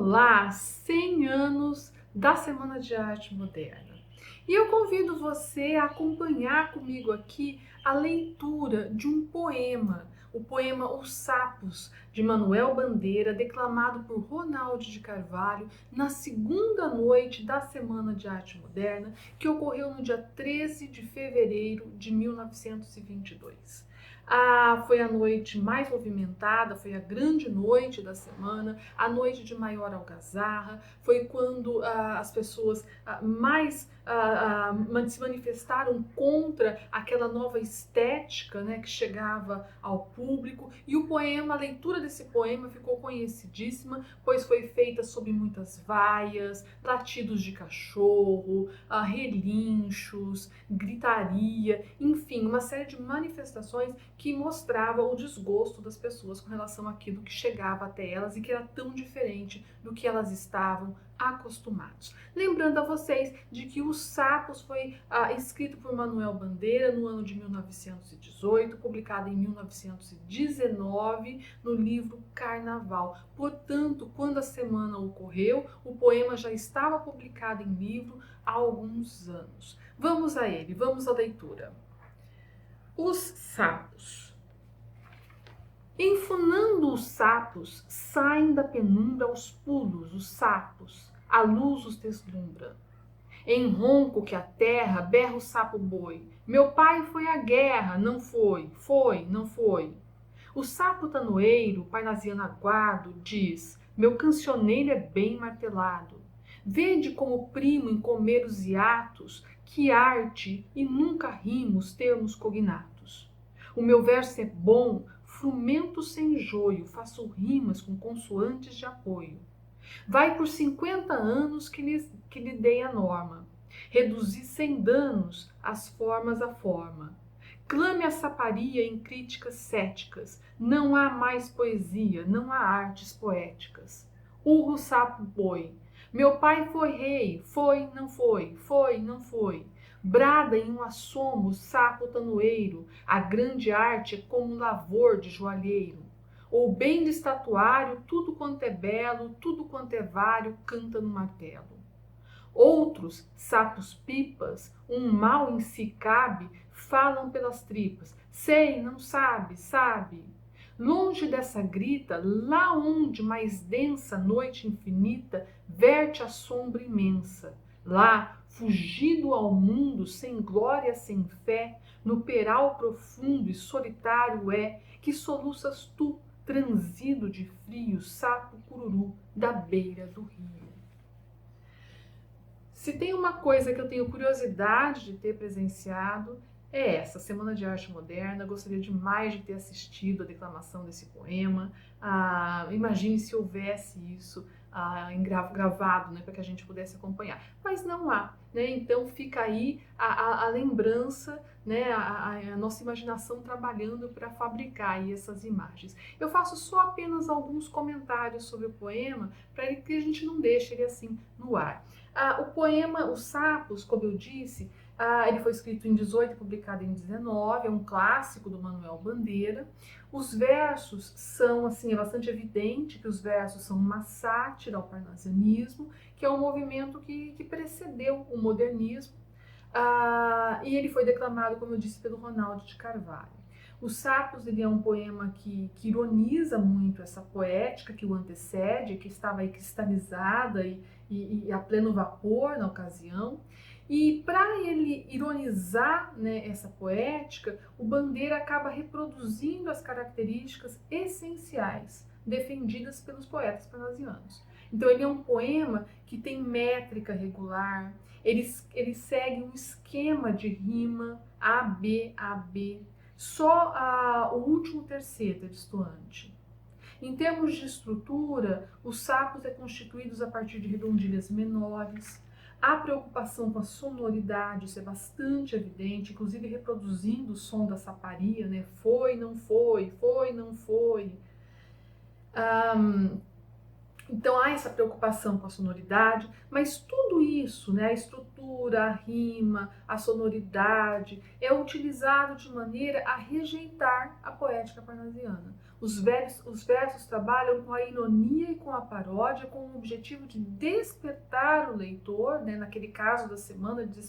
Olá, 100 anos da Semana de Arte Moderna. E eu convido você a acompanhar comigo aqui a leitura de um poema, o poema Os Sapos, de Manuel Bandeira, declamado por Ronaldo de Carvalho na segunda noite da Semana de Arte Moderna, que ocorreu no dia 13 de fevereiro de 1922. Foi a noite mais movimentada, foi a grande noite da semana, a noite de maior algazarra, foi quando as pessoas mais se manifestaram contra aquela nova estética, né, que chegava ao público. E o poema, a leitura desse poema ficou conhecidíssima, pois foi feita sob muitas vaias, latidos de cachorro, relinchos, gritaria, enfim, uma série de manifestações que mostrava o desgosto das pessoas com relação àquilo que chegava até elas e que era tão diferente do que elas estavam acostumados. Lembrando a vocês de que Os Sapos foi escrito por Manuel Bandeira no ano de 1918, publicado em 1919 no livro Carnaval. Portanto, quando a semana ocorreu, o poema já estava publicado em livro há alguns anos. Vamos a ele, vamos à leitura. Os sapos. Enfunando os sapos, saem da penumbra aos pulos os sapos, a luz os deslumbra. Em ronco que a terra berra o sapo boi, meu pai foi à guerra, não foi, foi, não foi. O sapo tanoeiro, parnasiano aguado, diz, meu cancioneiro é bem martelado. Vede como primo em comer os hiatos, que arte, e nunca rimos termos cognatos. O meu verso é bom, frumento sem joio, faço rimas com consoantes de apoio. Vai por 50 anos que lhe dei a norma. Reduzi sem danos as formas à forma. Clame a saparia em críticas céticas. Não há mais poesia, não há artes poéticas. Urro sapo boi. Meu pai foi rei, foi, não foi, foi, não foi. Brada em um assomo sapo tanoeiro, a grande arte é como um lavor de joalheiro. Ou bem de estatuário, tudo quanto é belo, tudo quanto é vário, canta no martelo. Outros, sapos pipas, um mal em si cabe, falam pelas tripas. Sei, não sabe, sabe. Longe dessa grita, lá onde mais densa noite infinita verte a sombra imensa. Lá, fugido ao mundo, sem glória, sem fé, no peral profundo e solitário é que soluças tu, transido de frio, sapo cururu, da beira do rio. Se tem uma coisa que eu tenho curiosidade de ter presenciado, é essa Semana de Arte Moderna. Gostaria demais de ter assistido a declamação desse poema. Imagine se houvesse isso gravado, né, para que a gente pudesse acompanhar. Mas não há, né? Então fica aí a lembrança, né, a nossa imaginação trabalhando para fabricar aí essas imagens. Eu faço só apenas alguns comentários sobre o poema para que a gente não deixe ele assim no ar. O poema Os Sapos, como eu disse, ele foi escrito em 18 e publicado em 19, é um clássico do Manuel Bandeira. Os versos são, assim, é bastante evidente que os versos são uma sátira ao parnasianismo, que é um movimento que precedeu o modernismo, e ele foi declamado, como eu disse, pelo Ronaldo de Carvalho. Os Sapos, ele é um poema que ironiza muito essa poética que o antecede, que estava aí cristalizada e a pleno vapor na ocasião. E para ele ironizar, né, essa poética, o Bandeira acaba reproduzindo as características essenciais defendidas pelos poetas parnasianos. Então ele é um poema que tem métrica regular, ele segue um esquema de rima A, B, A, B, só o último terceto é distoante. Em termos de estrutura, os sapos são constituídos a partir de redondilhas menores. A preocupação com a sonoridade, isso é bastante evidente, inclusive reproduzindo o som da saparia, né? Foi, não foi, foi, não foi. Então há essa preocupação com a sonoridade, mas tudo isso, né, a estrutura, a rima, a sonoridade, é utilizado de maneira a rejeitar a poética parnasiana. Os versos trabalham com a ironia e com a paródia, com o objetivo de despertar o leitor, né, naquele caso da semana, de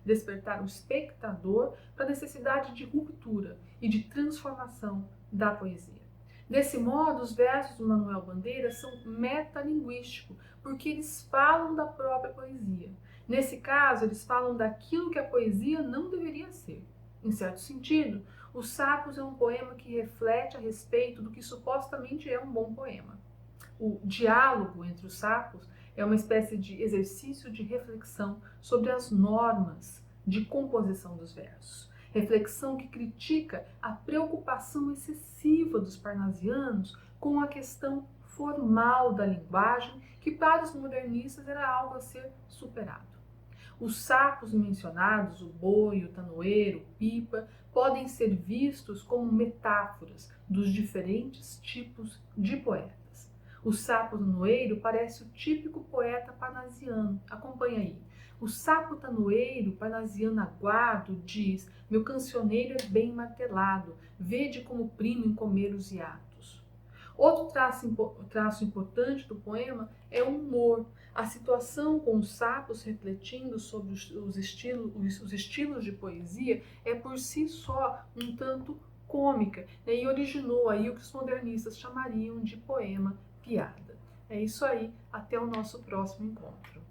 despertar o espectador para a necessidade de ruptura e de transformação da poesia. Desse modo, os versos do Manuel Bandeira são metalinguísticos, porque eles falam da própria poesia. Nesse caso, eles falam daquilo que a poesia não deveria ser. Em certo sentido, Os Sapos é um poema que reflete a respeito do que supostamente é um bom poema. O diálogo entre os sapos é uma espécie de exercício de reflexão sobre as normas de composição dos versos. Reflexão que critica a preocupação excessiva dos parnasianos com a questão formal da linguagem, que para os modernistas era algo a ser superado. Os sapos mencionados, o boi, o tanoeiro, o pipa, podem ser vistos como metáforas dos diferentes tipos de poetas. O sapo tanoeiro parece o típico poeta parnasiano. Acompanha aí. O sapo tanoeiro, parnasiano aguado, diz: meu cancioneiro é bem martelado, vede como primo em comer os hiatos. Outro traço importante do poema é o humor, a situação com os sapos refletindo sobre os estilos de poesia é por si só um tanto cômica, né, e originou aí o que os modernistas chamariam de poema piada. É isso aí, até o nosso próximo encontro.